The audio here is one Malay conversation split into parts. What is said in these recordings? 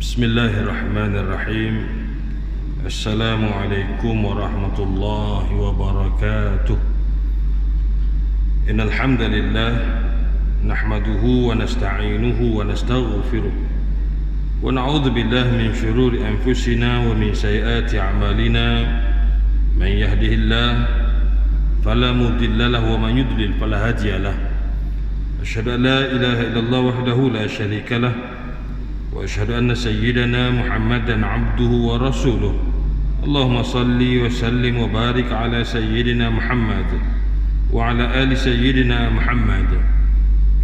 Bismillahirrahmanirrahim. Assalamualaikum warahmatullahi wabarakatuh. Innal hamdalillah nahmaduhu wa nasta'inuhu wa nastaghfiruh wa na'udzu billahi min shururi anfusina wa min sayyiati a'malina. Man yahdihillahu fala mudilla lahu wa man yudlil fala hadiya lahu. Asyhadu an la ilaha illallah wahdahu la syarika lahu wa asyhadu anna sayyidana Muhammadan abduhu wa rasuluh. Allahumma salli wa sallim wa barik ala sayyidina Muhammad wa ala ali sayyidina Muhammad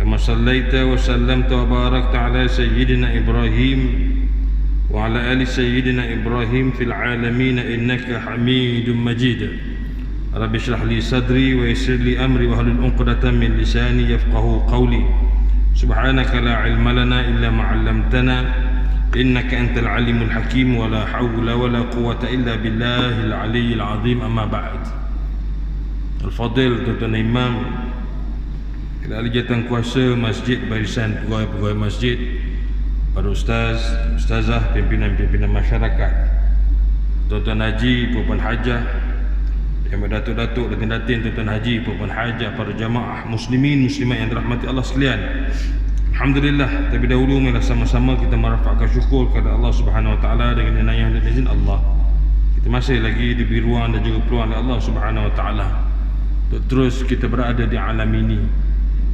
kama sallaita wa sallamta wa barakta ala sayyidina Ibrahim wa ala ali sayyidina Ibrahim fil alamin innaka Hamidum Majid. Rabbi shrah li sadri wa yassir li amri wa hlul 'uqdatam min lisani yafqahu qawli. Subhanaka la ilma lana illa ma 'allamtana innaka antal alimul hakim wa la hawla wa la quwwata illa billahil aliyyil azim. Amma ba'd. Al-Fadil Tuan Imam, Ahli Jawatan Kuasa Masjid Barisan Pegawai Masjid, para ustaz, ustazah, pimpinan-pimpinan masyarakat, tuan-tuan haji, puan hajah, yang datuk-datuk, datin-datin, tuan-tuan haji, puan hajah, para jamaah muslimin muslimat yang dirahmati Allah sekalian. Alhamdulillah, terlebih dahulu marilah sama-sama kita merafakkan syukur kepada Allah Subhanahu Wa Taala dengan inayah dan izin Allah. Kita masih lagi diberi ruang dan juga peluang oleh Allah Subhanahu Wa Taala untuk terus kita berada di alam ini,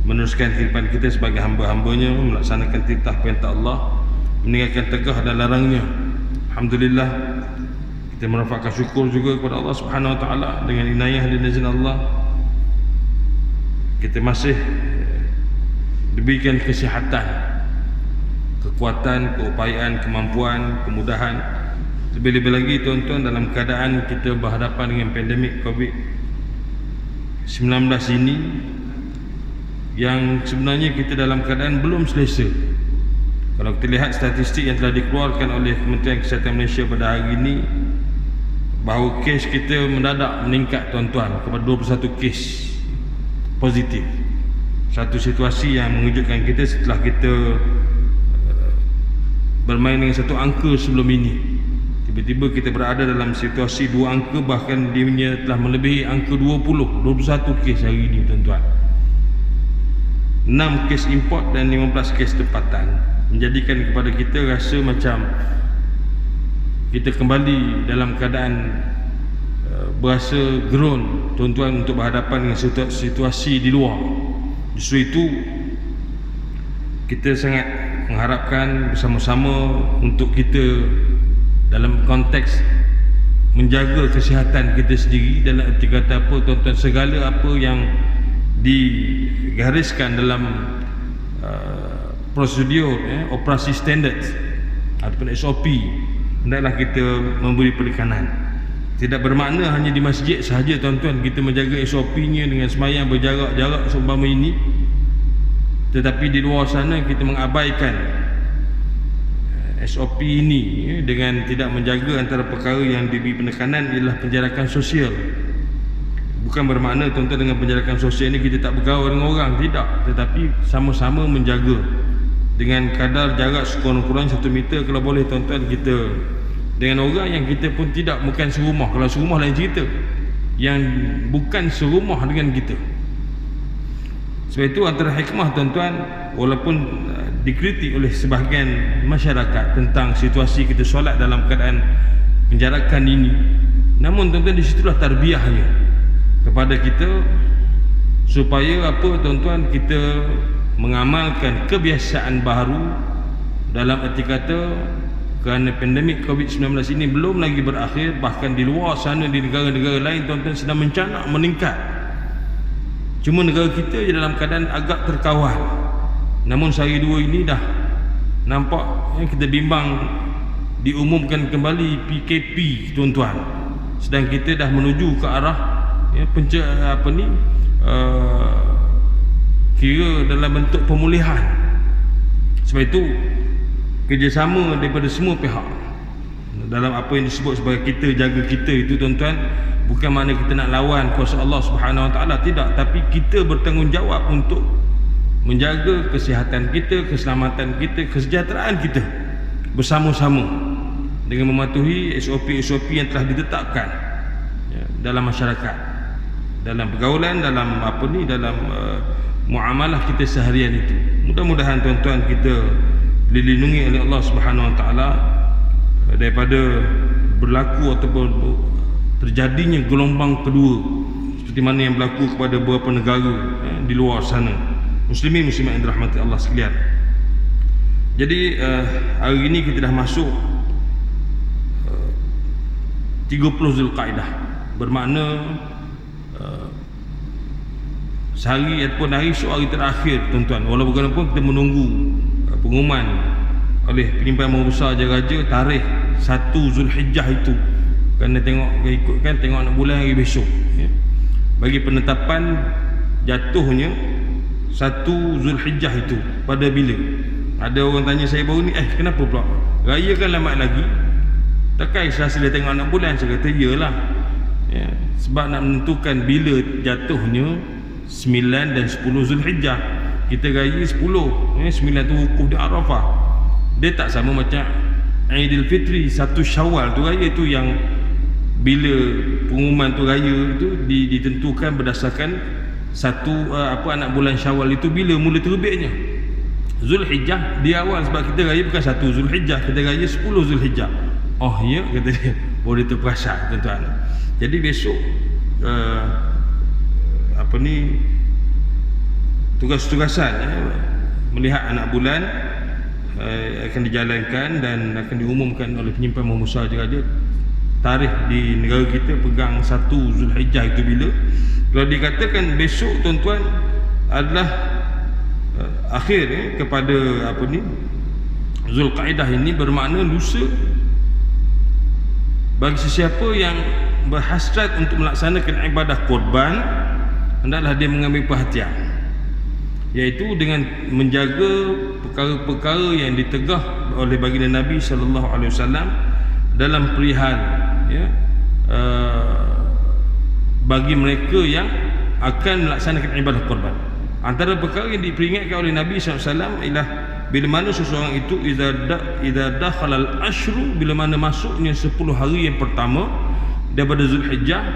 meneruskan kehidupan kita sebagai hamba-hambanya, melaksanakan titah perintah Allah, meninggalkan tegah dan larangnya. Alhamdulillah, kita merafakkan syukur juga kepada Allah Subhanahu Wa Taala dengan inayah dan izin Allah kita masih diberikan kesihatan, kekuatan, keupayaan, kemampuan, kemudahan. Lebih-lebih lagi tuan-tuan, dalam keadaan kita berhadapan dengan pandemik COVID-19 ini yang sebenarnya kita dalam keadaan belum selesa. Kalau kita lihat statistik yang telah dikeluarkan oleh Kementerian Kesihatan Malaysia pada hari ini, bahawa kes kita mendadak meningkat tuan-tuan kepada 21 kes positif. Satu situasi yang mengejutkan kita setelah kita bermain dengan satu angka sebelum ini. Tiba-tiba kita berada dalam situasi dua angka, bahkan dia telah melebihi angka 21 kes hari ini tuan-tuan. 6 kes import dan 15 kes tempatan, menjadikan kepada kita rasa macam kita kembali dalam keadaan berasa gerun tuan-tuan untuk berhadapan dengan situasi di luar. Justru itu kita sangat mengharapkan bersama-sama untuk kita dalam konteks menjaga kesihatan kita sendiri, dalam erti kata apa tuan-tuan, segala apa yang digariskan dalam prosedur operasi standard ataupun SOP, hendaklah kita memberi penekanan. Tidak bermakna hanya di masjid sahaja tuan-tuan kita menjaga SOP-nya dengan sembahyang berjarak-jarak seumpama ini, tetapi di luar sana kita mengabaikan SOP ini dengan tidak menjaga. Antara perkara yang diberi penekanan ialah penjarakan sosial. Bukan bermakna tuan-tuan dengan penjarakan sosial ini kita tak bergaul dengan orang, tidak, tetapi sama-sama menjaga dengan kadar jarak sekurang-kurang 1 meter kalau boleh tuan-tuan, kita dengan orang yang kita pun tidak bukan serumah. Kalau serumah lain cerita, yang bukan serumah dengan kita. Sebab itu antara hikmah tuan-tuan, walaupun dikritik oleh sebahagian masyarakat tentang situasi kita solat dalam keadaan penjarakan ini, namun tuan-tuan, di situlah tarbiyahnya kepada kita supaya apa tuan-tuan, kita mengamalkan kebiasaan baru dalam erti kata kerana pandemik COVID-19 ini belum lagi berakhir. Bahkan di luar sana, di negara-negara lain tuan-tuan sedang mencanak meningkat. Cuma negara kita je dalam keadaan agak terkawal. Namun sehari dua ini dah nampak kita bimbang diumumkan kembali PKP tuan-tuan. Sedang kita dah menuju ke arah kira dalam bentuk pemulihan. Sebab itu kerjasama daripada semua pihak dalam apa yang disebut sebagai kita jaga kita itu tuan-tuan, bukan makna kita nak lawan kuasa Allah Subhanahu Wa Taala, tidak, tapi kita bertanggungjawab untuk menjaga kesihatan kita, keselamatan kita, kesejahteraan kita. bersama-sama dengan mematuhi SOP-SOP yang telah ditetapkan dalam masyarakat, dalam pergaulan, dalam dalam muamalah kita seharian itu. Mudah-mudahan tuan-tuan kita dilindungi oleh Allah Subhanahu Wa Taala daripada berlaku ataupun terjadinya gelombang kedua seperti mana yang berlaku kepada beberapa negara di luar sana, muslimin muslimat yang dirahmati Allah sekalian. Jadi hari ini kita dah masuk 30 Zulqaidah, bermakna sehari ataupun hari esok hari terakhir tuan-tuan. Walau bagaimanapun kita menunggu pengumuman oleh penyimpan Mahkamah Besar Raja tarikh 1 Zulhijjah itu, kerana ikutkan tengok anak bulan hari besok ya. Bagi penetapan jatuhnya 1 Zulhijjah itu pada bila. Ada orang tanya saya baru ni, kenapa pula raya kan lambat lagi, takkan Selasa dia tengok anak bulan? Saya kata iyalah ya, sebab nak menentukan bila jatuhnya 9 dan 10 Zulhijjah. Kita raya 10 ya, 9 tu wukuf di Arafah. Dia tak sama macam Aidilfitri 1 Syawal tu raya tu, yang bila pengumuman tu raya itu ditentukan berdasarkan anak bulan Syawal itu bila mula terbitnya. Zulhijjah di awal, sebab kita raya bukan 1 Zulhijjah, kita raya 10 Zulhijjah. Oh ya, kata dia, boleh terperasan tuan-tuan. Jadi besok tugas-tugasan melihat anak bulan akan dijalankan dan akan diumumkan oleh penyimpan Mahkamah Besar Raja tarikh di negara kita pegang 1 Zulhijjah itu bila. Kalau dikatakan besok tuan-tuan adalah akhir kepada Zulqaidah ini, bermakna lusa bagi sesiapa yang berhasrat untuk melaksanakan ibadah korban, hendaklah dia mengambil perhatian, iaitu dengan menjaga perkara-perkara yang ditegah oleh baginda Nabi sallallahu alaihi wasallam dalam perihal bagi mereka yang akan melaksanakan ibadah korban. Antara perkara yang diperingatkan oleh Nabi SAW ialah bila mana seseorang itu idza dakhala al-ashru, bila mana masuknya 10 hari yang pertama daripada Zulhijjah,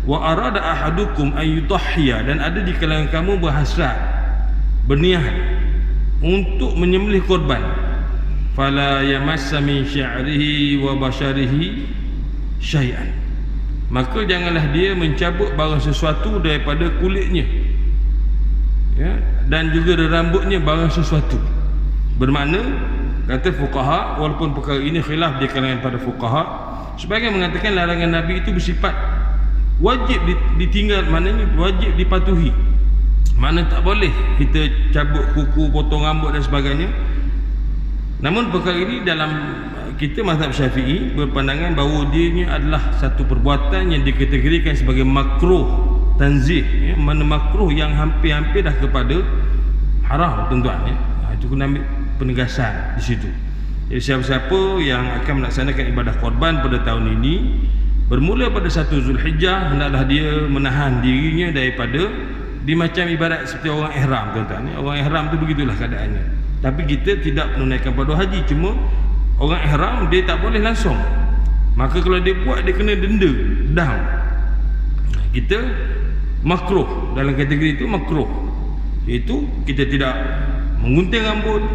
wa arada ahadukum an yudahhiya, dan ada di kalangan kamu berhasrat berniat untuk menyembelih korban, fala yamassa min sya'rihi wa basharihi syai'an, maka janganlah dia mencabut barang sesuatu daripada kulitnya ya, dan juga dari rambutnya barang sesuatu. Bermakna kata fuqaha, walaupun perkara ini khilaf di kalangan para fuqaha, sebagian mengatakan larangan Nabi itu bersifat wajib ditinggal, maknanya wajib dipatuhi, makna tak boleh kita cabut kuku, potong rambut dan sebagainya. Namun perkara ini dalam kita mazhab Syafi'i berpandangan bahawa dia adalah satu perbuatan yang dikategorikan sebagai makruh tanzih ya, mana makruh yang hampir-hampir dah kepada haram tuan-tuan ya. Itu kena ambil penegasan di situ. Jadi siapa-siapa yang akan melaksanakan ibadah korban pada tahun ini bermula pada 1 Zulhijjah, hendaklah dia menahan dirinya daripada macam ibarat seperti orang ihram tuan-tuan ya. Orang ihram tu begitulah keadaannya. Tapi kita tidak menunaikan fardu haji, cuma orang ihram dia tak boleh langsung, maka kalau dia buat dia kena denda dam. Kita makruh, dalam kategori itu makruh, iaitu kita tidak menggunting rambut,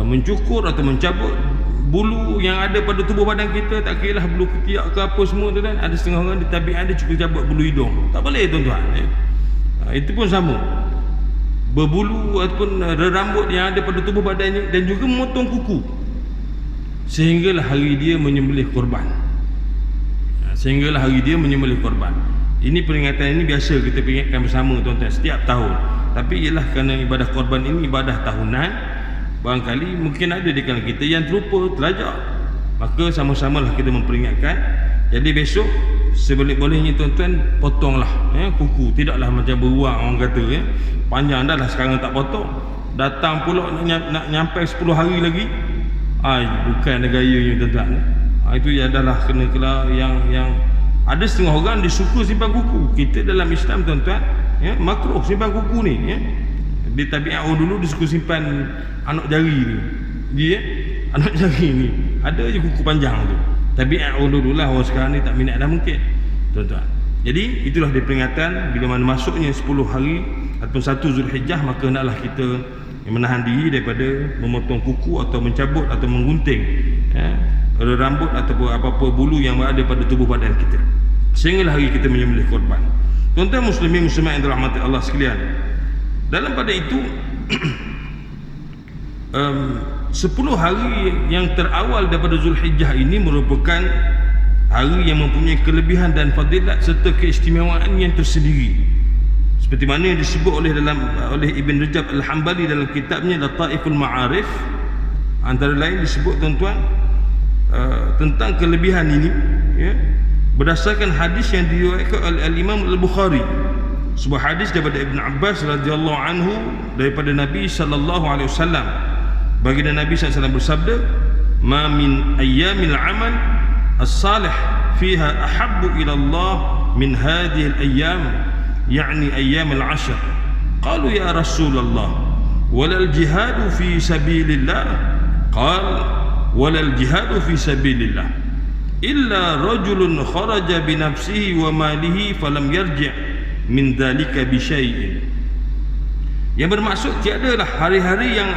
mencukur atau mencabut bulu yang ada pada tubuh badan kita, tak kira lah bulu ketiak ke apa semua tu kan. Ada setengah orang di tabiat dia cukup cabut bulu hidung, tak boleh tuan-tuan ya. Itu pun sama, berbulu ataupun rambut yang ada pada tubuh badannya, dan juga memotong kuku sehinggalah hari dia menyembelih korban. Sehinggalah hari dia menyembelih korban. Ini peringatan ini biasa kita peringatkan bersama tuan-tuan setiap tahun. Tapi ialah kerana ibadah korban ini ibadah tahunan, barangkali mungkin ada di kalangan kita yang terlupa, terlajak, maka sama-samalah kita memperingatkan. Jadi besok seboleh-bolehnya tuan-tuan potonglah ya, kuku. Tidaklah macam beruang orang kata ya, panjang dah lah sekarang tak potong, datang pula nak nyampai 10 hari lagi. Bukan gayanya tuan-tuan. Itu adalah kena yang ada setengah orang dia suka simpan kuku. Kita dalam Islam tuan-tuan ya, makruh simpan kuku ni ya. Di tabiat orang dulu dia suka simpan anak jari ni dia anak jari ni ada je kuku panjang tu. Tapi dululah orang sekarang ni tak minat dah mungkin, tuan-tuan. Jadi itulah dia peringatan bila mana masuknya 10 hari ataupun 1 Zulhijjah, maka hendaklah kita menahan diri daripada memotong kuku atau mencabut atau menggunting rambut ataupun apa-apa bulu yang ada pada tubuh badan kita, sehinggalah hari kita menyembelih korban. Tuan-tuan muslimin muslimat yang dirahmati Allah sekalian, dalam pada itu 10 hari yang terawal daripada Zulhijjah ini merupakan hari yang mempunyai kelebihan dan fadilat serta keistimewaan yang tersendiri, seperti mana yang disebut oleh Ibn Rajab Al-Hambali dalam kitabnya Lataiful Ma'arif. Antara lain disebut, tuan-tuan, tentang kelebihan ini, berdasarkan hadis yang diriwayatkan oleh Al-Imam Al-Bukhari, sebuah hadis daripada Ibn Abbas radhiyallahu anhu daripada Nabi sallallahu alaihi wasallam. Baginda Nabi SAW bersabda, "Ma min ayyamil amal as-salih fiha ahabbu ila Allah min hadhihi al-ayyam, yani ayyam al-ashr." Qalu ya Rasulullah, wala al-jihadu fi sabilillah? Qala wala al-jihadu fi sabilillah illa rajulun kharaja bi nafsihi wa malihi falam yarji' min dhalika bi syai'in. Yang bermaksud tiadalah hari-hari yang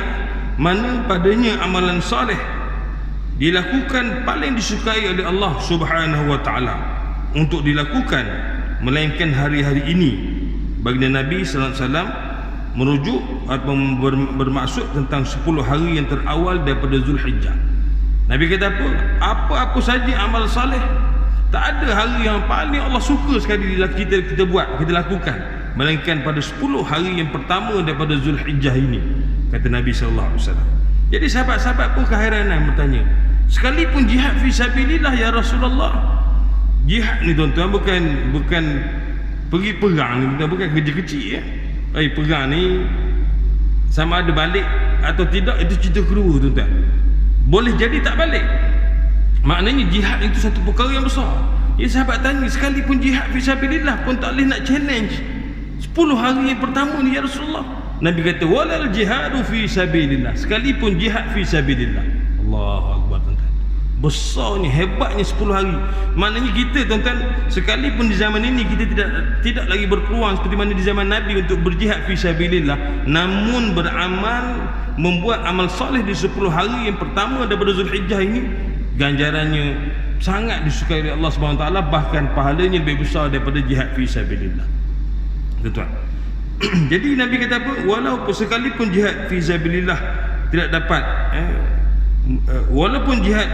mana padanya amalan saleh dilakukan paling disukai oleh Allah Subhanahu wa taala untuk dilakukan melainkan hari-hari ini. Baginda Nabi sallallahu alaihi wasallam merujuk atau bermaksud tentang 10 hari yang terawal daripada Zulhijjah. Nabi kata apa saja amal saleh, tak ada hari yang paling Allah suka sekali kita buat, kita lakukan, melainkan pada 10 hari yang pertama daripada Zulhijjah ini, kata Nabi sallallahu alaihi wasallam. Jadi sahabat-sahabat pun keheranan bertanya, sekalipun jihad fi sabilillah ya Rasulullah. Jihad ni tuan-tuan bukan pergi perang ni, bukan kerja kecil ya. Perang ni sama ada balik atau tidak, itu cerita kedua, tuan-tuan. Boleh jadi tak balik. Maknanya jihad itu satu perkara yang besar. Ya, sahabat tanya, sekalipun jihad fi sabilillah pun tak boleh nak challenge 10 hari yang pertama ni ya Rasulullah. Nabi kata walal jihadu fi sabilillah, sekalipun jihad fi sabilillah. Allahu akbar, tuan-tuan. Besarnya, hebatnya 10 hari. Maknanya kita, tuan-tuan, sekalipun di zaman ini kita tidak lagi berpeluang seperti mana di zaman Nabi untuk berjihad fi sabilillah, namun beramal, membuat amal soleh di 10 hari yang pertama daripada Zulhijjah ini, ganjarannya sangat disukai oleh Allah Subhanahu Wa Taala, bahkan pahalanya lebih besar daripada jihad fi sabilillah, tuan-tuan. Jadi Nabi kata apa? Walaupun sekalipun jihad fi sabilillah tidak dapat, walaupun jihad,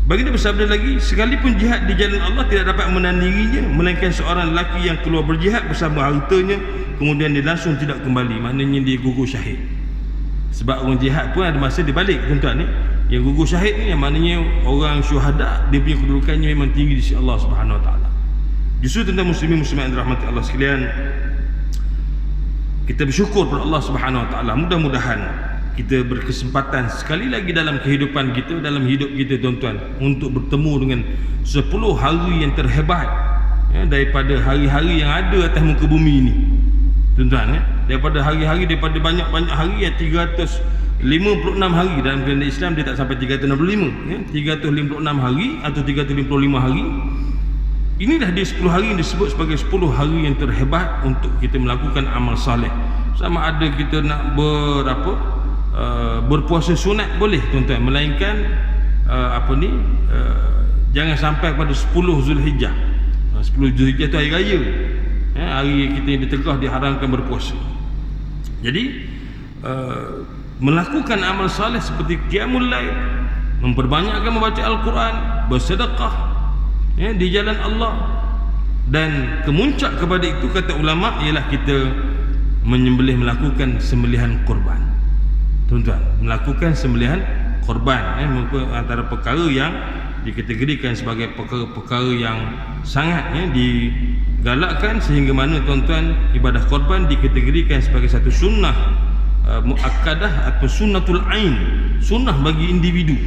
baginda bersabda lagi, sekalipun jihad di jalan Allah tidak dapat menandinginya, melainkan seorang lelaki yang keluar berjihad bersama hartanya, kemudian dia langsung tidak kembali, maknanya dia gugur syahid. Sebab orang jihad pun ada masa dia balik, tuan-tuan ni. Yang gugur syahid ni, yang maknanya orang syuhada, dia punya kedudukannya memang tinggi di sisi Allah Subhanahu Wa Taala. Justru tuan-tuan muslimin muslimat yang dirahmati Allah sekalian, kita bersyukur kepada Allah Subhanahu Wa Taala. Mudah-mudahan kita berkesempatan sekali lagi dalam kehidupan kita, dalam hidup kita, tuan-tuan, untuk bertemu dengan 10 hari yang terhebat daripada hari-hari yang ada atas muka bumi ini, tuan-tuan. Daripada hari-hari, daripada banyak-banyak hari, 356 hari dalam kalender Islam, dia tak sampai 365, 356 hari atau 355 hari. Inilah dia 10 hari yang disebut sebagai 10 hari yang terhebat untuk kita melakukan amal saleh. Sama ada kita nak berpuasa sunat boleh, tuan-tuan, melainkan jangan sampai pada 10 Zulhijjah. 10 Zulhijjah itu hari raya, hari kita yang ditegah diharamkan berpuasa. Jadi melakukan amal saleh seperti qiyamul lail, memperbanyakkan membaca Al-Quran, bersedekah di jalan Allah, dan kemuncak kepada itu, kata ulama, ialah kita melakukan sembelihan korban, tuan-tuan. Melakukan sembelihan korban, antara perkara yang dikategorikan sebagai perkara yang sangat digalakkan, sehingga mana, tuan-tuan, ibadah korban dikategorikan sebagai satu sunnah muakkadah atau sunnatul ain, sunnah bagi individu.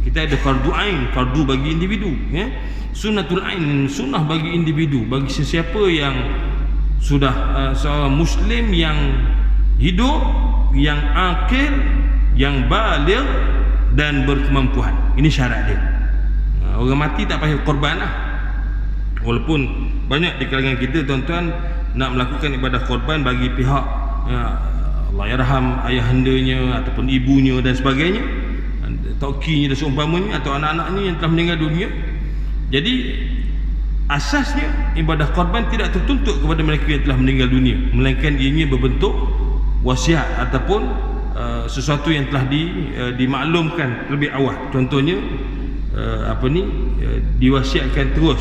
Kita ada fardu ain, fardu bagi individu, sunnatul ain, sunnah bagi individu, bagi sesiapa yang sudah seorang muslim yang hidup, yang akil, yang baligh, dan berkemampuan. Ini syarat dia. Orang mati tak payah korban lah. Walaupun banyak di kalangan kita tuan-tuan nak melakukan ibadah korban bagi pihak Allah yarham ayahandanya ataupun ibunya dan sebagainya, tokinya dan seumpamanya, atau anak-anaknya yang telah meninggal dunia. Jadi asasnya ibadah korban tidak tertuntut kepada mereka yang telah meninggal dunia, melainkan ianya berbentuk wasiat ataupun sesuatu yang telah dimaklumkan lebih awal. Contohnya diwasiatkan terus.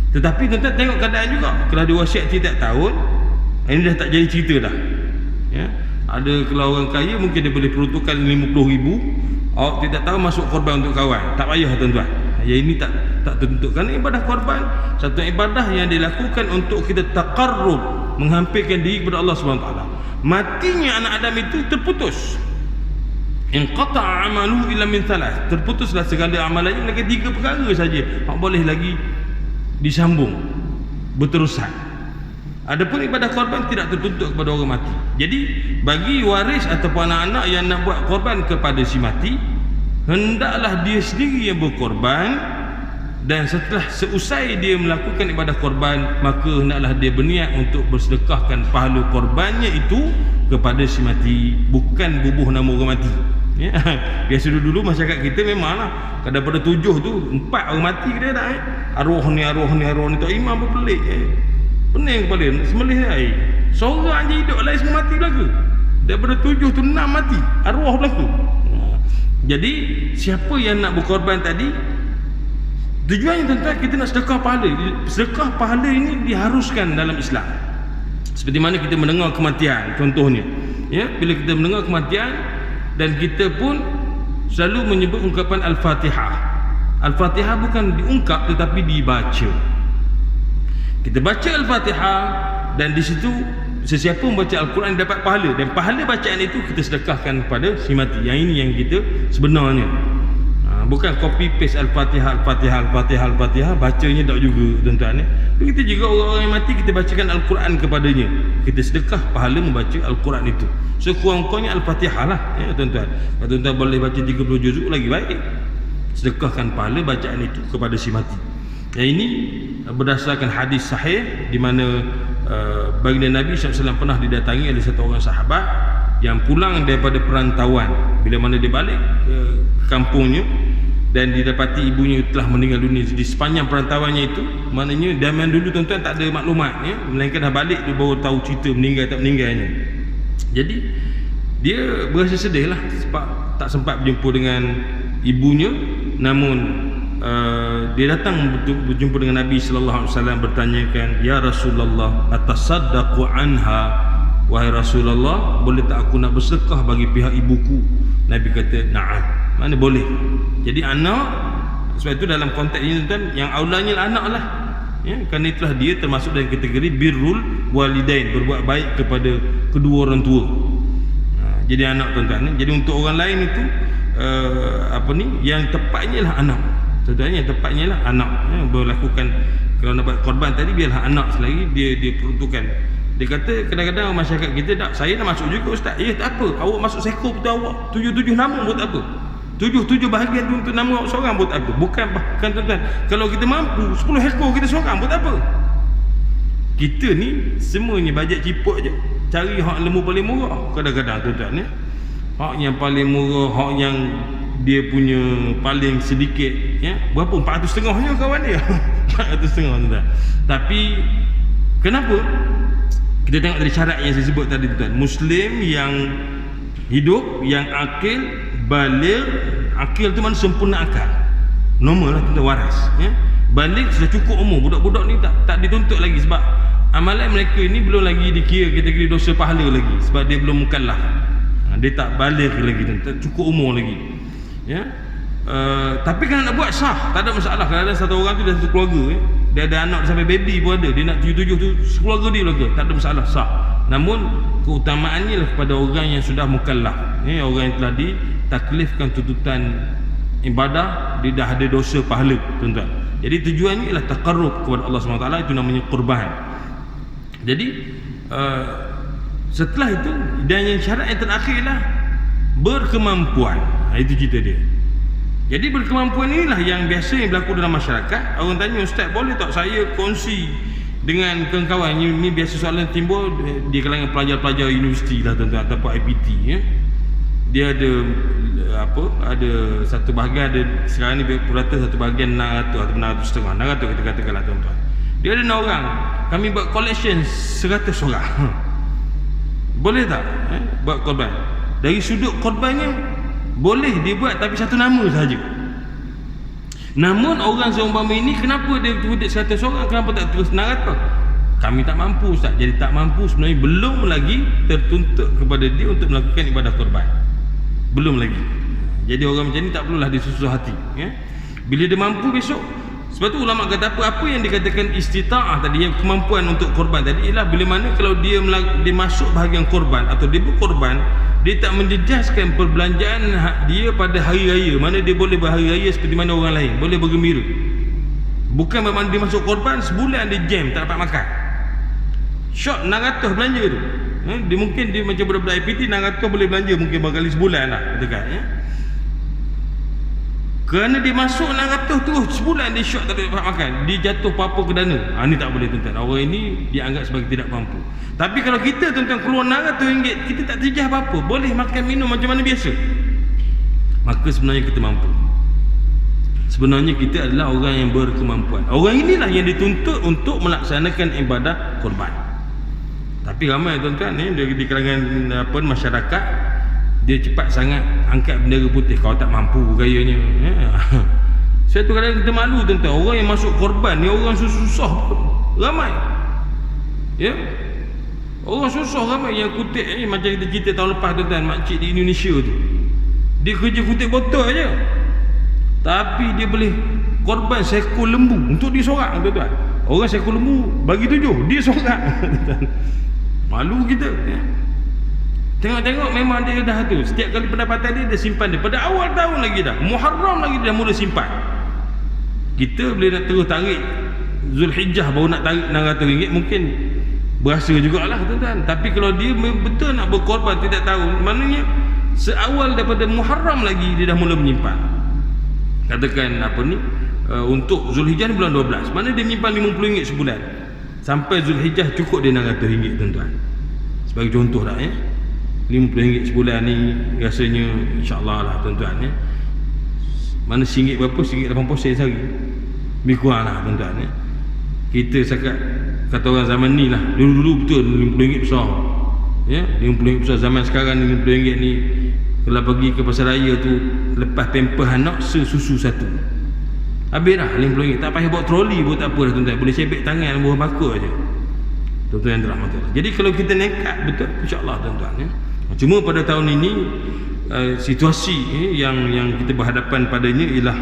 Tetapi tuan-tuan tengok keadaan juga. Kalau diwasiat tidak tahun, ini dah tak jadi cerita dah. Ya, ada kalau orang kaya mungkin dia boleh peruntukkan 50,000, awak tidak tahu masuk korban untuk kawan. Tak payah tuan-tuan. Ya, ini tak tertuntut. Kerana ibadah korban satu ibadah yang dilakukan untuk kita taqarrub, menghampirkan diri kepada Allah SWT. Matinya anak Adam itu terputus. Inqata'a amaluhu illa min thalath. Terputuslah segala amalannya melainkan 3 perkara saja tak boleh lagi disambung berterusan. Adapun ibadah korban tidak tertuntut kepada orang mati. Jadi bagi waris ataupun anak-anak yang nak buat korban kepada si mati, hendaklah dia sendiri yang berkorban, dan setelah seusai dia melakukan ibadah korban, maka hendaklah dia berniat untuk bersedekahkan pahala korbannya itu kepada si mati, bukan bubuh nama orang mati. Ya, biasa dulu masyarakat kita memanglah kadang pada 7 tu 4 orang mati dia dah. Arwah ni tak imam pun pelik. Pening kepala sembelih ai. Seorang je hidup, lain semua mati belaka. Daripada 7 tu 6 mati, arwah belaka. Jadi siapa yang nak berkorban tadi, tujuannya tuan-tuan kita nak sedekah pahala. Sedekah pahala ini diharuskan dalam Islam. Seperti mana kita mendengar kematian contohnya. Ya, bila kita mendengar kematian, dan kita pun selalu menyebut ungkapan Al-Fatihah. Al-Fatihah bukan diungkap tetapi dibaca. Kita baca Al-Fatihah, dan di situ sesiapa membaca Al-Quran dapat pahala, dan pahala bacaan itu kita sedekahkan kepada si mati. Yang ini yang kita sebenarnya. Bukan copy paste Al-Fatihah bacanya tak juga tuan-tuan. Begitu juga orang-orang yang mati kita bacakan Al-Quran kepadanya, kita sedekah pahala membaca Al-Quran itu. Sekurang-kurangnya Al-Fatihah lah ya tuan-tuan. Kalau tuan-tuan boleh baca 30 juzuk lagi baik. Sedekahkan pahala bacaan itu kepada si mati. Yang ini berdasarkan hadis sahih di mana baginda Nabi SAW pernah didatangi oleh satu orang sahabat yang pulang daripada perantauan. Bila mana dia balik ke kampungnya dan didapati ibunya telah meninggal dunia di sepanjang perantauannya itu, maknanya zaman dulu tuan-tuan tak ada maklumat ya, melainkan dah balik dia baru tahu cerita meninggal tak meninggalnya. Jadi dia berasa sedih lah sebab tak sempat berjumpa dengan ibunya. Namun dia datang berjumpa dengan Nabi sallallahu alaihi wasallam, bertanyakan, "Ya Rasulullah, atasaddaqu anha?" Wahai Rasulullah, boleh tak aku nak bersedekah bagi pihak ibuku? Nabi kata, "Na'am." Mana boleh. Jadi anak, sebab itu dalam konteks ini tuan, yang aulanya lah anak lah ya, kerana itulah dia termasuk dalam kategori birrul walidain, berbuat baik kepada kedua orang tua. Jadi anak tuan-tuan. Jadi untuk orang lain itu yang tepatnya lah anak. Contohnya yang tepatnya lah anak ya, berlakukan. Kalau nak buat korban tadi biarlah anak selagi dia peruntukkan. Dia kata kadang-kadang masyarakat kita tak, saya nak masuk juga ustaz. Ya tak apa, awak masuk seekor pun awak 7 nama buat apa? 7 bahagian tu untuk nama awak seorang buat apa? Bukan tuan-tuan, kalau kita mampu 10 ekor kita seorang buat apa? Kita ni semuanya bajet ciput je, cari hak lembu paling murah kadang-kadang tuan-tuan ya. Hak yang paling murah, hak yang dia punya paling sedikit ya. Berapa? 400 nya kawan dia. 400 tuan-tuan. Tapi kenapa? Kita tengok dari syarat yang saya sebut tadi tuan. Muslim yang hidup, yang akil, baligh. Akil tu mana sempurna akal. Normal lah tuan, waras ya. Baligh sudah cukup umur. Budak-budak ni tak dituntut lagi sebab amalan mereka ini belum lagi dikira kategori dosa pahala lagi sebab dia belum mukallaf. Dia tak baligh lagi tuan, tak cukup umur lagi. Ya. Tapi kalau nak buat sah, tak ada masalah. Kalau ada satu orang tu dah satu keluarga ya. Dia ada anak sampai baby pun ada. Dia nak 7 tu keluarga dia lah ke? Tak ada masalah, sah. Namun keutamaannya lah kepada orang yang sudah mukallaf ya, orang yang telah ditaklifkan tuntutan ibadah, dia dah ada dosa pahala tuan-tuan. Jadi tujuannya ialah taqarrub kepada Allah SWT, itu namanya qurban. Jadi setelah itu, dan yang syarat yang terakhir ialah berkemampuan. Itu cerita dia. Jadi berkemampuan inilah yang biasa yang berlaku dalam masyarakat. Orang tanya, ustaz boleh tak saya kongsi dengan kawan-kawan? Ini biasa soalan timbul di kalangan pelajar-pelajar universiti lah tuan-tuan, ataupun IPT ya. Dia ada ada satu bahagian, ada sekarang ni purata satu bahagian 600 atau 600 kita katakanlah tuan-tuan. Dia ada 6 orang, kami buat collection 100 orang. Boleh tak buat korban? Dari sudut korbannya boleh dibuat, tapi satu nama sahaja. Namun orang seumpama ini, kenapa dia tulis 100 orang, kenapa tak terus 600? Kami tak mampu ustaz. Jadi tak mampu sebenarnya belum lagi tertuntut kepada dia untuk melakukan ibadah korban. Belum lagi. Jadi orang macam ni tak perlulah disusah hati ya. Bila dia mampu besok. Sebab tu ulama kata apa yang dikatakan istita'ah tadi, yang kemampuan untuk korban tadi, ialah bila mana kalau dia masuk bahagian korban atau dia berkorban, dia tak menjejaskan perbelanjaan dia pada hari raya, mana dia boleh berhari raya seperti mana orang lain, boleh bergembira. Bukan memang dia masuk korban sebulan dia jam tak dapat makan, short 600 belanja tu. Dia mungkin dia macam budak-budak IPT 600 boleh belanja mungkin berkali sebulan lah katakan ya. Kerana dia masuk 600 terus sebulan dia short tak dapat makan, dia jatuh apa-apa ke dana. Ni tak boleh tuan-tuan. Orang ini dianggap sebagai tidak mampu. Tapi kalau kita tuan-tuan keluar RM600, kita tak terjah apa-apa, boleh makan minum macam mana biasa, maka sebenarnya kita mampu. Sebenarnya kita adalah orang yang berkemampuan. Orang inilah yang dituntut untuk melaksanakan ibadah korban. Tapi ramai tuan-tuan di kalangan masyarakat, dia cepat sangat angkat bendera putih. Kau tak mampu gayanya ya. Satu kadang kita malu tuan-tuan. Orang yang masuk korban ni orang susah ramai ya. Orang susah ramai yang kutip macam kita cerita tahun lepas tuan-tuan, makcik di Indonesia tu, dia kerja kutip botol aja, tapi dia boleh korban seekor lembu untuk dia seorang tuan-tuan. Orang seekor lembu bagi 7, dia seorang. Malu kita ya. Tengok-tengok memang dia dah tu. Setiap kali pendapatan dia simpan dia. Pada awal tahun lagi dah, Muharram lagi dia mula simpan. Kita boleh nak terus tarik Zulhijjah baru nak tarik RM600 mungkin berasa jugalah tuan-tuan. Tapi kalau dia betul nak berkorban tidak tahu, maknanya seawal daripada Muharram lagi dia dah mula menyimpan. Katakan untuk Zulhijjah ni bulan 12, mana dia menyimpan RM50 sebulan. Sampai Zulhijjah cukup dia RM600 tuan-tuan. Sebagai contoh dah ya. RM50 sebulan ni rasanya insya-Allah lah tuan-tuan ya. Mana RM1 berapa? RM1.80 sehari. Lebih kurang lah tuan-tuan ya. Kita cakap kata orang zaman ni lah, dulu-dulu betul RM50 besar ya. RM50 besar. Zaman sekarang RM50 ni kalau pergi ke pasar raya tu, lepas pampers anak susu satu, habis dah RM50. Tak payah bawa troli pun tak apa dah tuan-tuan. Boleh sebek tangan buah bakul aja tuan-tuan yang dirahmati Allah. Jadi kalau kita nekat betul insya-Allah tuan-tuan ya. Cuma pada tahun ini situasi yang kita berhadapan padanya ialah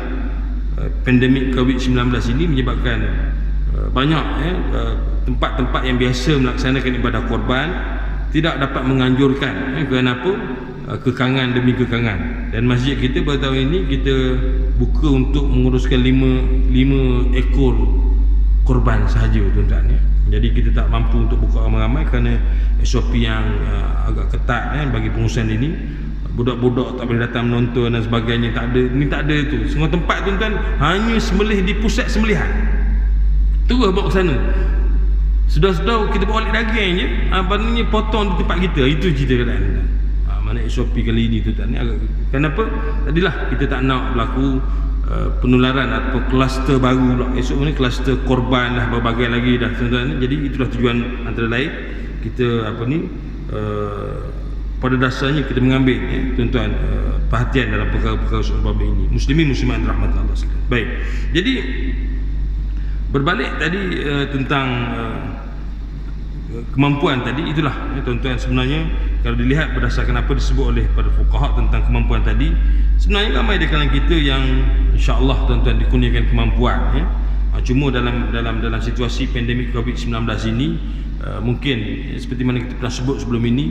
pandemik COVID-19 ini menyebabkan banyak tempat-tempat yang biasa melaksanakan ibadah korban tidak dapat menganjurkan kenapa kekangan demi kekangan. Dan masjid kita pada tahun ini kita buka untuk menguruskan 5 ekor korban sahaja tuan-tuan ya. Jadi kita tak mampu untuk buka ramai-ramai kerana SOP yang agak ketat bagi pengurusan ini. Budak-budak tak boleh datang menonton dan sebagainya, tak ada. Ni tak ada tu. Semua tempat tuan-tuan hanya sembelih di pusat sembelihan. Terus bawa ke sana. Sudah-sudah kita bawa balik daging je, maknanya potong di tempat kita. Itu cerita keadaan. Mana SOP kali ini tuan-tuan ni agak, kenapa? Tadilah kita tak nak berlaku penularan atau kluster baru pula. Esok ni kluster korban dah berbagai lagi dah tuan-tuan. Jadi itulah tujuan antara lain kita pada dasarnya kita mengambil tuan-tuan perhatian dalam perkara-perkara seumpama ini. Muslimin muslimat rahmat Allah sekalian. Baik. Jadi berbalik tadi tentang kemampuan tadi, itulah tuan-tuan sebenarnya kalau dilihat berdasarkan apa disebut oleh para fuqaha tentang kemampuan tadi, sebenarnya ramai di kalangan kita yang insya-Allah tuan-tuan dikurniakan kemampuan ya. Cuma dalam situasi pandemik COVID-19 ini mungkin seperti mana kita pernah sebut sebelum ini,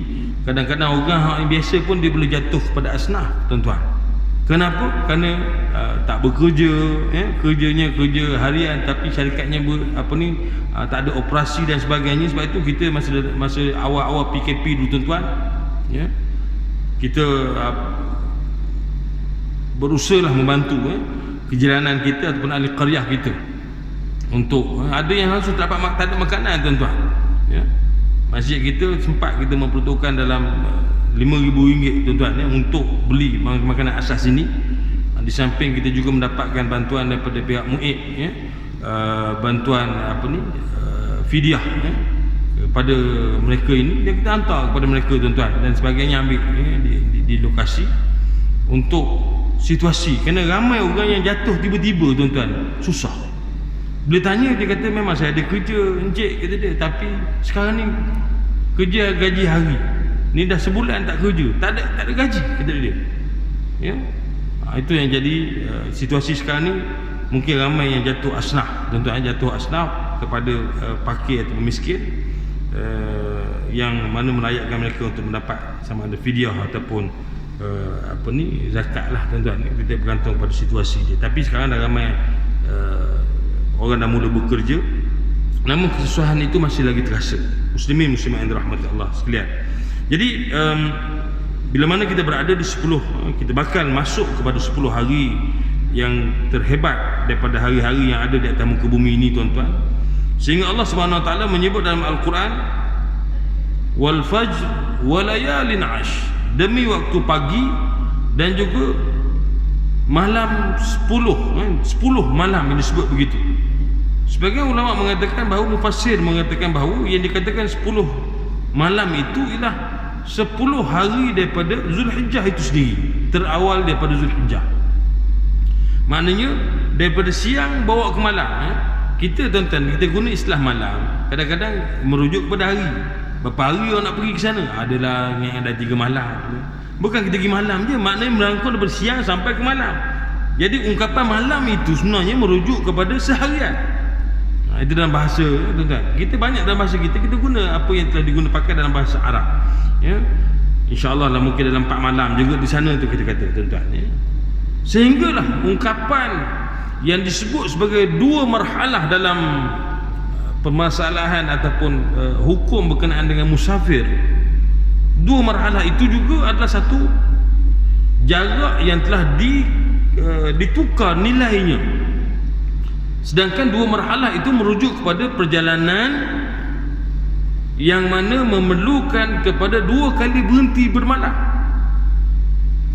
kadang-kadang orang yang biasa pun dia boleh jatuh kepada asnaf tuan-tuan. Kenapa? Kerana tak bekerja kerjanya kerja harian tapi syarikatnya tak ada operasi dan sebagainya. Sebab itu kita masa awal-awal PKP dulu tuan-tuan ya, kita berusahalah membantu kejiranan kita ataupun ahli qaryah kita untuk ada yang langsung tak ada makanan tuan-tuan ya. Masjid kita sempat kita memperuntukkan dalam RM5,000 tuan-tuan ya, untuk beli makanan asas ini. Di samping kita juga mendapatkan bantuan daripada pihak MUID ya, bantuan fidyah ya, kepada mereka ini, dan kita hantar kepada mereka tuan-tuan dan sebagainya, ambil ya, di lokasi untuk situasi, kerana ramai orang yang jatuh tiba-tiba tuan-tuan, susah. Bila tanya dia kata memang saya ada kerja encik, kata dia, tapi sekarang ni kerja gaji hari ni dah sebulan tak kerja, tak ada gaji, kata dia ya. Itu yang jadi situasi sekarang ni. Mungkin ramai yang jatuh asnaf tuan-tuan, jatuh asnaf kepada fakir atau miskin, yang mana melayakkan mereka untuk mendapat sama ada fidyah ataupun zakat lah tuan-tuan. Kita bergantung pada situasi dia. Tapi sekarang dah ramai orang dah mula bekerja, namun kesusahan itu masih lagi terasa. Muslimin muslimat yang dirahmati Allah sekalian. Jadi bila mana kita berada di 10, kita bakal masuk kepada 10 hari yang terhebat daripada hari-hari yang ada di atas muka bumi ini tuan-tuan, sehingga Allah Subhanahu Wa Taala menyebut dalam Al-Quran, wal fajr wa layalin ash, demi waktu pagi dan juga malam 10 malam ini disebut begitu. Sebagian ulama mengatakan bahawa, mufassir mengatakan bahawa yang dikatakan 10 malam itu ialah 10 hari daripada Zulhijjah itu sendiri, terawal daripada Zulhijjah. Maknanya daripada siang bawa ke malam. Kita tuan-tuan, kita guna istilah malam kadang-kadang merujuk kepada hari. Berapa hari orang nak pergi ke sana? Adalah yang ada 3 malam. Bukan kita pergi malam je, maknanya merangkul daripada siang sampai ke malam. Jadi ungkapan malam itu sebenarnya merujuk kepada seharian. Itu dalam bahasa tuan-tuan. Kita banyak dalam bahasa kita guna apa yang telah digunakan pakai dalam bahasa Arab ya. InsyaAllah lah mungkin dalam 4 malam juga di sana tu kita kata tuan-tuan ya. Sehinggalah ungkapan yang disebut sebagai 2 marhalah dalam permasalahan ataupun hukum berkenaan dengan musafir. 2 marhalah itu juga adalah satu jarak yang telah ditukar nilainya. Sedangkan 2 marhalah itu merujuk kepada perjalanan yang mana memerlukan kepada 2 kali berhenti bermalam.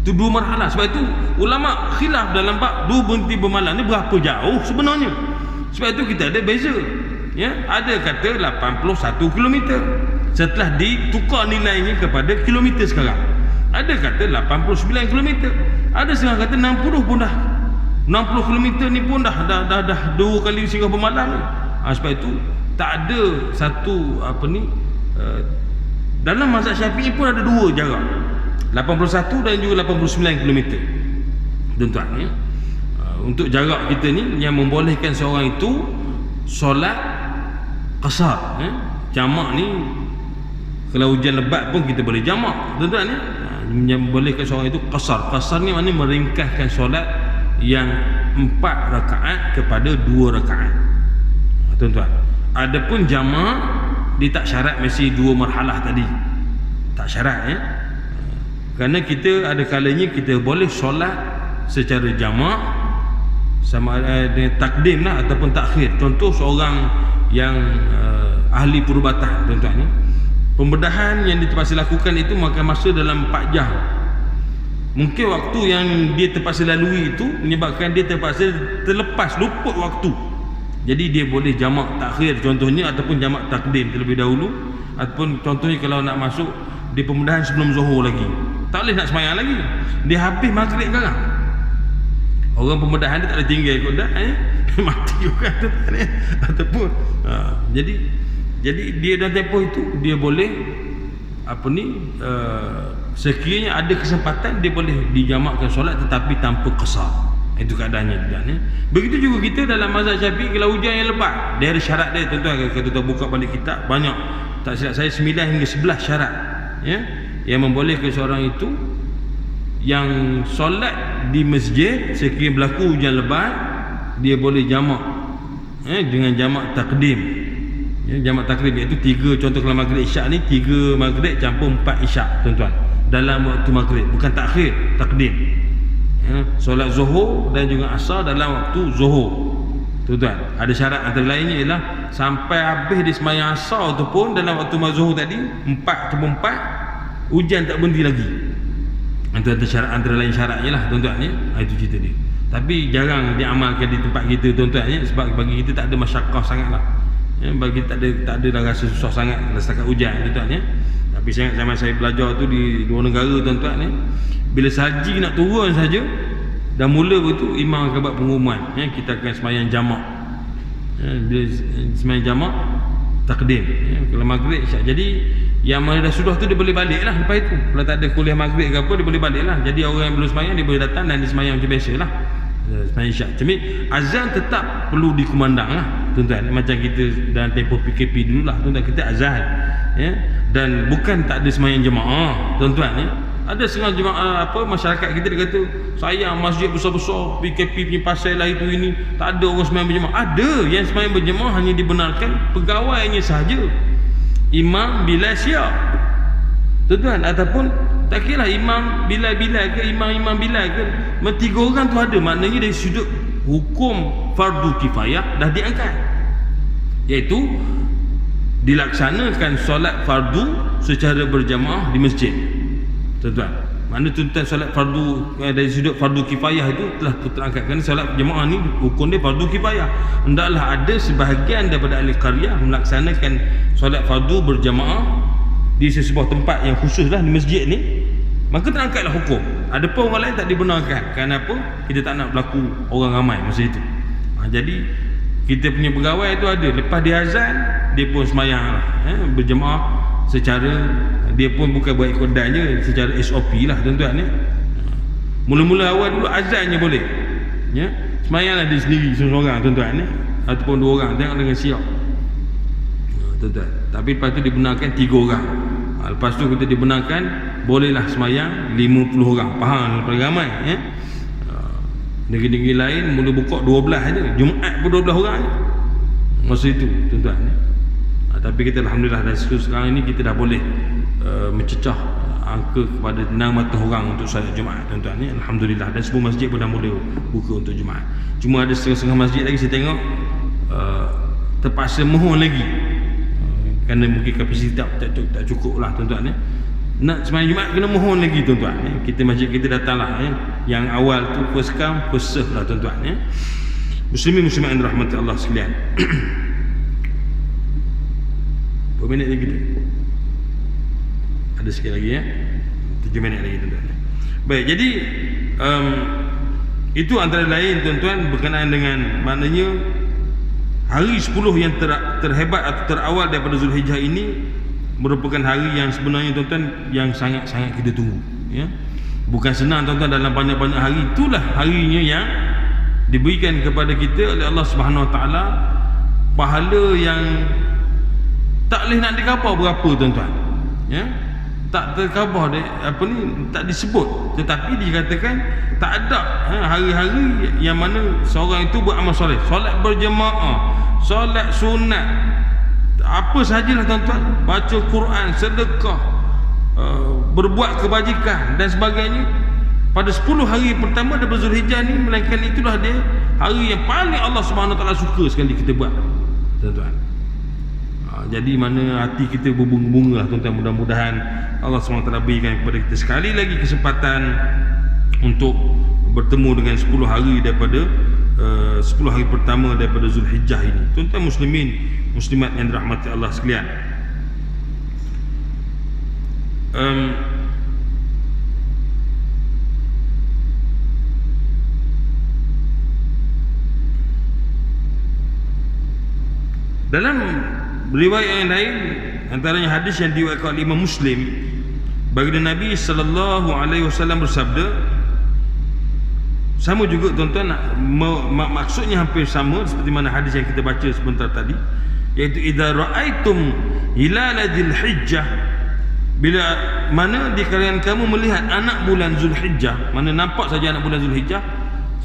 Itu 2 marhalah. Sebab itu ulama khilaf dalam bab 2 berhenti bermalam ni berapa jauh sebenarnya. Sebab itu kita ada beza ya. Ada kata 81 km setelah ditukar nilainya kepada kilometer sekarang. Ada kata 89 km. Ada setengah kata 60 pun dah. 60 km ni pun dah 2 kali singgah bermalam ni. Sebab itu tak ada satu dalam mazhab Syafi'i pun ada 2 jarak, 81 dan juga 89 km tuan-tuan ya. Untuk jarak kita ni yang membolehkan seorang itu solat qasar ya. Jamak ni kalau hujan lebat pun kita boleh jamak tuan-tuan ya. Yang membolehkan seorang itu qasar. Qasar ni maknanya meringkaskan solat yang 4 rakaat kepada 2 rakaat tuan-tuan. Adapun jamak dia tak syarat mesti 2 marhalah tadi, tak syarat ya. Kerana kita ada kalanya kita boleh solat secara jamak sama ada takdim lah ataupun takhir. Contoh seorang yang ahli perubatan tuan-tuan ya. Pembedahan yang dia terpaksa lakukan itu makan masa dalam 4 jam. Mungkin waktu yang dia terpaksa lalui itu menyebabkan dia terpaksa terlepas, luput waktu. Jadi dia boleh jamak takhir contohnya, ataupun jamak takdim terlebih dahulu, ataupun contohnya kalau nak masuk di pembedahan sebelum zuhur lagi, tak boleh nak sembahyang lagi, dia habis maghrib sekarang. Orang pembedahan dia tak boleh tinggal ikut dah mati juga tu ataupun jadi dia dalam tempoh itu dia boleh sekiranya ada kesempatan dia boleh dijamakkan solat tetapi tanpa qasar. Itu keadaannya ya. Begitu juga kita dalam mazhab Syafi'i, kalau hujan yang lebat, dia ada syarat dia tuan-tuan. Kalau kita buka balik kitab, banyak, tak silap saya 9 hingga 11 syarat ya, yang membolehkan seorang itu yang solat di masjid sekiranya berlaku hujan lebat, dia boleh jamak dengan jamak takdim ya. Jamak takdim iaitu 3, contoh kalau maghrib isyak ni 3 maghrib campur 4 isyak tuan-tuan dalam waktu maghrib, bukan takhir, takdim solat zuhur dan juga asar dalam waktu zuhur. Tuan-tuan, ada syarat antara lainnya ialah sampai habis di sembahyang asar tu pun dalam waktu zuhur tadi 4 hujan tak berhenti lagi. Antara syarat, antara lain syaratnya lah tuan-tuan ya. Itu cerita dia. Tapi jarang diamalkan di tempat kita tuan-tuan ya, sebab bagi kita tak ada masyaqqah sangatlah. Ya, bagi tak ada dah rasa susah sangat kalau setakat hujan tuan-tuan ya. Tapi zaman saya belajar tu di luar negara tuan-tuan ya, bila sahaji nak turun saja dah mula betul imam akan buat pengumuman ya, kita akan sembahyang jamak ya, bila sembahyang jamak takdim ya, kalau maghrib isyak. Jadi yang mana dah sudah tu dia boleh balik lah lepas itu. Kalau tak ada kuliah maghrib ke apa dia boleh balik lah. Jadi orang yang belum sembahyang dia boleh datang dan dia sembahyang macam biasa lah, sembahyang isyak. Cuma azan tetap perlu dikumandang lah tuan-tuan, macam kita dalam tempoh PKP dulu lah tuan-tuan, kita azan ya, dan bukan tak ada sembahyang jemaah tuan-tuan ya. Ada setengah jemaah masyarakat kita dia kata sayang masjid besar-besar PKP punya pasal lah itu ini tak ada orang sembahyang berjemaah. Ada yang sembahyang berjemaah, hanya dibenarkan pegawainya sahaja, imam bila siap tuan-tuan, ataupun tak kira lah imam Bilal ke imam Bilal ke, tiga orang tu ada. Maknanya dari sudut hukum fardu kifayah dah diangkat, iaitu dilaksanakan solat fardu secara berjamaah di masjid tuan-tuan. Mana tuan-tuan solat fardu dari sudut fardu kifayah itu telah terangkat, kerana solat berjamaah ni hukum dia fardu kifayah. Hendaklah ada sebahagian daripada ahli qaryah melaksanakan solat fardu berjamaah di sesebuah tempat yang khusus lah di masjid ni, maka terangkatlah hukum. Adapun orang lain tak dibenarkan. Kenapa? Kita tak nak berlaku orang ramai masa itu. Jadi kita punya pegawai tu ada, lepas dia azan dia pun sembahyang lah berjemaah secara, dia pun bukan buat ikut dan je, secara SOP lah tuan-tuan ya. Mula-mula awal dulu azannya boleh ya, sembahyanglah dia sendiri seorang tuan-tuan ya, ataupun 2 orang, tengok dengan siap tuan-tuan. Tapi lepas tu dibenarkan 3 orang. Lepas tu kita dibenarkan bolehlah sembahyang 50 orang. Faham paling ramai ya. Negeri-negeri lain mula buka 12 aja, Jumaat pun 12 orang je masa itu tuan-tuan ya. Tapi kita alhamdulillah dan sekarang ini kita dah boleh mencecah angka kepada 600 orang untuk solat Jumaat tuan-tuan ya. Alhamdulillah, dan semua masjid pun dah boleh buka untuk Jumaat. Cuma ada setengah-setengah masjid lagi saya tengok terpaksa mohon lagi kerana mungkin kapasiti tak cukup lah tuan-tuan ya. Nak sembahyang Jumaat kena mohon lagi tuan-tuan ya. Kita masjid kita datanglah ya. Yang awal tu first come first serve lah tuan-tuan ya. Muslimin muslimat yang dirahmati Allah sekalian. Berapa minit lagi tu? Ada sikit lagi ya. 7 minit lagi tuan-tuan. Baik, jadi itu antara lain tuan-tuan berkenaan dengan maknanya hari 10 yang terhebat atau terawal daripada Zulhijjah ini merupakan hari yang sebenarnya tuan-tuan yang sangat-sangat kita tunggu ya. Bukan senang tuan-tuan, dalam banyak-banyak hari itulah harinya yang diberikan kepada kita oleh Allah Subhanahu Wa Taala pahala yang tak boleh nak dikapar berapa tuan-tuan ya. Tak terkabah tak disebut, tetapi dikatakan tak ada hari-hari yang mana seorang itu beramal soleh, solat berjemaah, solat sunat, apa sahajalah tuan-tuan, baca Quran, sedekah, berbuat kebajikan dan sebagainya pada 10 hari pertama daripada Zulhijjah ni, melainkan itulah dia hari yang paling Allah Subhanahu Taala suka sekali kita buat tuan-tuan. Jadi mana hati kita berbunga-bunga lah tuan-tuan. Mudah-mudahan Allah SWT berikan kepada kita sekali lagi kesempatan untuk bertemu dengan 10 hari daripada 10 hari pertama daripada Zulhijjah ini. Tuan-tuan muslimin muslimat yang dirahmati Allah sekalian, dalam riwayat yang lain, antaranya hadis yang diriwayatkan oleh Imam Muslim, baginda Nabi sallallahu alaihi wasallam bersabda, sama juga tuan-tuan, maksudnya hampir sama seperti mana hadis yang kita baca sebentar tadi, iaitu idza raaitum hilal dzulhijjah, bila mana di kalangan kamu melihat anak bulan Zulhijjah, mana nampak saja anak bulan Zulhijjah.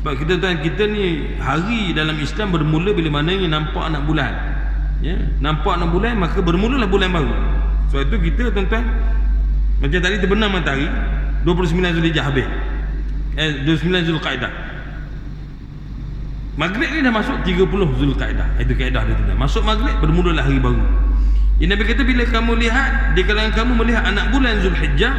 Sebab kita tuan, kita ni hari dalam Islam bermula bila mana yang nampak anak bulan ya, nampak 6 bulan maka bermulalah bulan baru. Sebab itu kita tuan-tuan, macam tadi terbenam matahari 29 Zulhijjah habis, 29 Zulkaidah. Maghrib ni dah masuk 30 Zulkaidah. Itu kaedah dia tu. Masuk maghrib bermulalah hari baru. Nabi kata bila kamu lihat di kalangan kamu melihat anak bulan Zulhijjah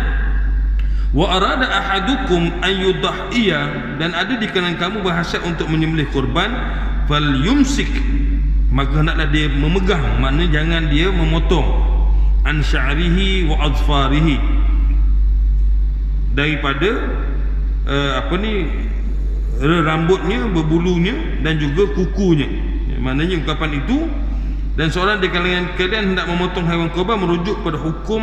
wa arada ahadukum an yudhiya, dan ada di kalangan kamu berhasrat untuk menyembelih korban, fal yumsik, maka hendaklah dia memegang, maknanya jangan dia memotong, an sya'rihi wa azfarihi, daripada rambutnya, berbulunya dan juga kukunya. Maknanya ungkapan itu, dan seorang di kalangan kalian hendak memotong haiwan korban merujuk pada hukum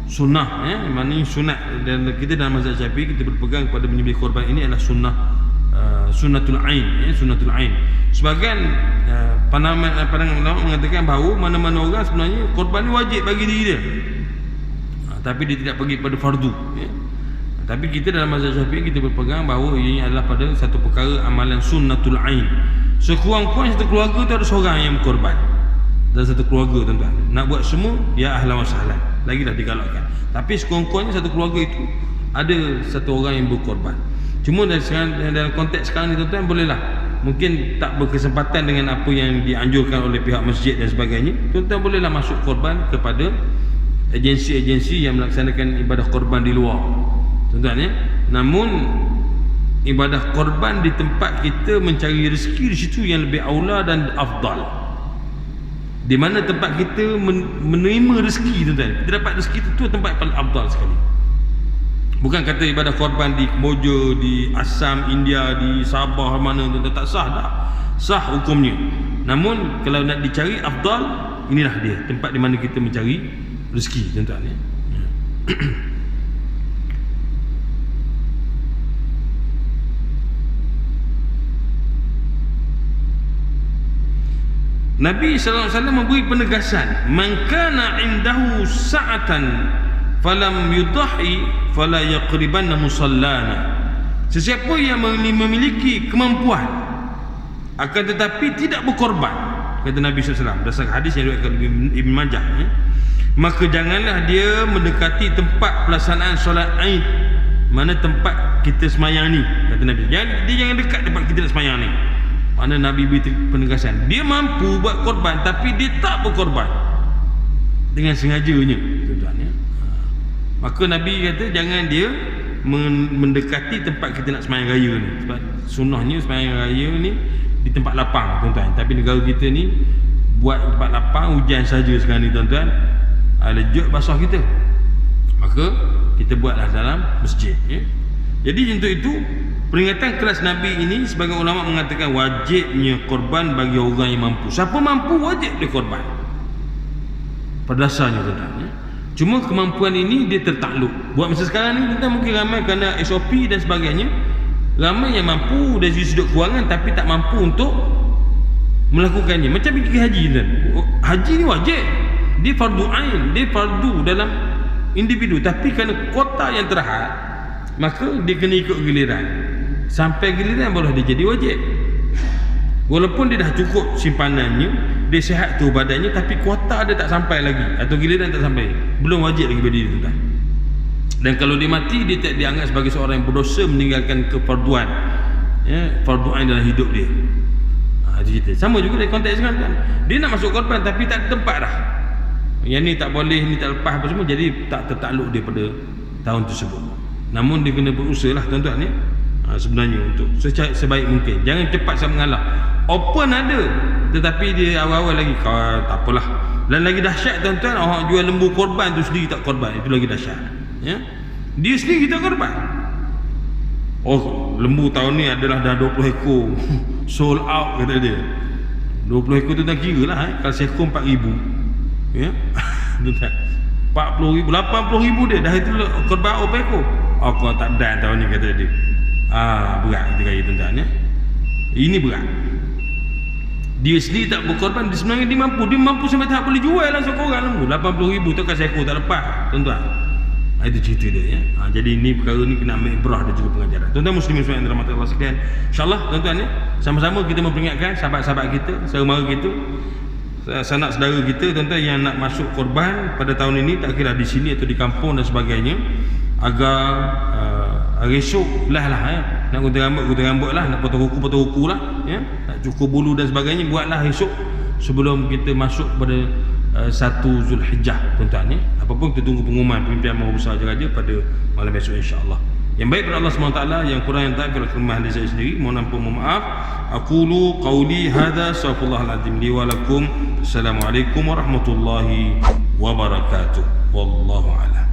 sunnah, maknanya sunat. Dan kita dalam mazhab Syafi'i kita berpegang pada menyembelih korban ini adalah sunnah, sunnatul ain, sunnatul ain. Sebagian pandangan ulama mengatakan bahawa mana-mana orang sebenarnya korban ini wajib bagi diri dia, tapi dia tidak pergi pada fardu. Tapi kita dalam mazhab Syafi'i kita berpegang bahawa ini adalah pada satu perkara amalan sunnatul ain. Sekurang-kurangnya satu keluarga tu ada seorang yang berkorban. Dalam satu keluarga, tuan-tuan, nak buat semua, ya ahlan wa sahlan, lagi dah digalakkan. Tapi sekurang-kurangnya satu keluarga itu ada satu orang yang berkorban. Cuma dalam konteks sekarang ni, tuan-tuan, bolehlah mungkin tak berkesempatan dengan apa yang dianjurkan oleh pihak masjid dan sebagainya, tuan-tuan bolehlah masuk korban kepada agensi-agensi yang melaksanakan ibadah korban di luar, tuan-tuan, ya. Namun ibadah korban di tempat kita mencari rezeki, di situ yang lebih aula dan afdal. Di mana tempat kita menerima rezeki, tuan-tuan, kita dapat rezeki itu tempat paling afdal sekali. Bukan kata ibadah korban di Kamboja, di Assam, India, di Sabah, mana, tuan-tuan, tak sah dah. Sah hukumnya. Namun kalau nak dicari afdal, inilah dia tempat di mana kita mencari rezeki, tuan-tuan, ya. Nabi SAW memberi penegasan, man kana indahu sa'atan falam yudahi fala yaqribanna musallana. Sesiapa yang memiliki kemampuan akan tetapi tidak berkorban, kata Nabi SAW berdasarkan hadis yang diriwayatkan Ibn Majah, ya, maka janganlah dia mendekati tempat pelaksanaan solat Aid, mana tempat kita semayang ni, kata Nabi. Dia jangan dekat tempat kita nak semayang ni. Mana Nabi beri penegasan, dia mampu buat korban tapi dia tak berkorban dengan sengajanya, tuan-tuan, ya. Maka Nabi kata jangan dia mendekati tempat kita nak semayang raya ni, sebab sunnahnya semayang raya ni di tempat lapang, tuan-tuan. Tapi negara kita ni buat tempat lapang, hujan saja sekarang ni, tuan-tuan, lejut basah kita, maka kita buatlah dalam masjid, ya. Jadi untuk itu peringatan keras Nabi ini, sebagai ulama mengatakan wajibnya korban bagi orang yang mampu. Siapa mampu wajib dia korban pada dasarnya, tuan-tuan, ya. Cuma kemampuan ini dia tertakluk. Buat masa sekarang ni kita mungkin ramai kerana SOP dan sebagainya, ramai yang mampu dari sudut kewangan tapi tak mampu untuk melakukannya. Macam pergi haji, tuan. Haji ni wajib, dia fardu ain, dia fardu dalam individu, tapi kerana kota yang terhad, maka dia kena ikut giliran. Sampai giliran baru dia jadi wajib. Walaupun dia dah cukup simpanannya, dia sihat tu badannya, tapi kuota dia tak sampai lagi, atau giliran tak sampai, belum wajib lagi bagi dia, tuan. Dan kalau dia mati, dia tak dianggap sebagai seorang yang berdosa meninggalkan kefarduan, ya, farduan dalam hidup dia. Itu cerita. Sama juga dari konteks kan, dia nak masuk korban tapi tak ada tempat dah. Yang ni tak boleh, ni tak lepas apa semua, jadi tak tertakluk dia pada tahun tersebut. Namun dia kena berusaha lah, tuan-tuan, ya. Sebenarnya untuk sebaik mungkin, jangan cepat sangat mengalah. Open ada, tetapi dia awal-awal lagi tak apalah. Dan lagi dahsyat, tuan-tuan, orang jual lembu korban tu sendiri tak korban, itu lagi dahsyat, ya. Dia sendiri tak korban. Oh, lembu tahun ni adalah dah 20 ekor sold out, kata dia. 20 ekor tu tak kira lah, kalau seekor 4,000, ya. Tuan-tuan, 40,000, 80,000 dia dah, itu korban berapa ekor. Oh, kau tak dan tahun ni, kata dia. Berat kita kaya, tuan-tuan, ya. Ini berat. Dia sendiri tak berkorban, dia sebenarnya dia mampu sampai tahap boleh jual lah seorang lembu 80,000 tu kan seekor tak lepas, tuan-tuan. Itu cerita dia, ya. Jadi ini perkara ni kena ambil ibrah dan juga pengajaran. Tuan-tuan muslimin semua yang dirahmati Allah sekalian, insya-Allah, tuan-tuan, ya, sama-sama kita memperingatkan sahabat-sahabat kita, saudara kita, sanak saudara kita, tuan-tuan, yang nak masuk korban pada tahun ini, tak kira di sini atau di kampung dan sebagainya, agar Resuk lah ya. Nak gunting rambut lah, nak potong kuku lah ya. Nak cukur bulu dan sebagainya, buatlah esok sebelum kita masuk pada 1 Zulhijjah tuan-tuan ya. Apapun kita tunggu pengumuman pimpinan Maha Besar Raja pada malam esok insya-Allah. Yang baik pada Allah SWT, yang kurang yang tak pada kelemahan diri saya sendiri, mohon ampun, mohon maaf. Aqulu qawli hadza, astaghfirullahal azim li wa lakum. Assalamualaikum warahmatullahi wabarakatuh. Wallahu a'lam.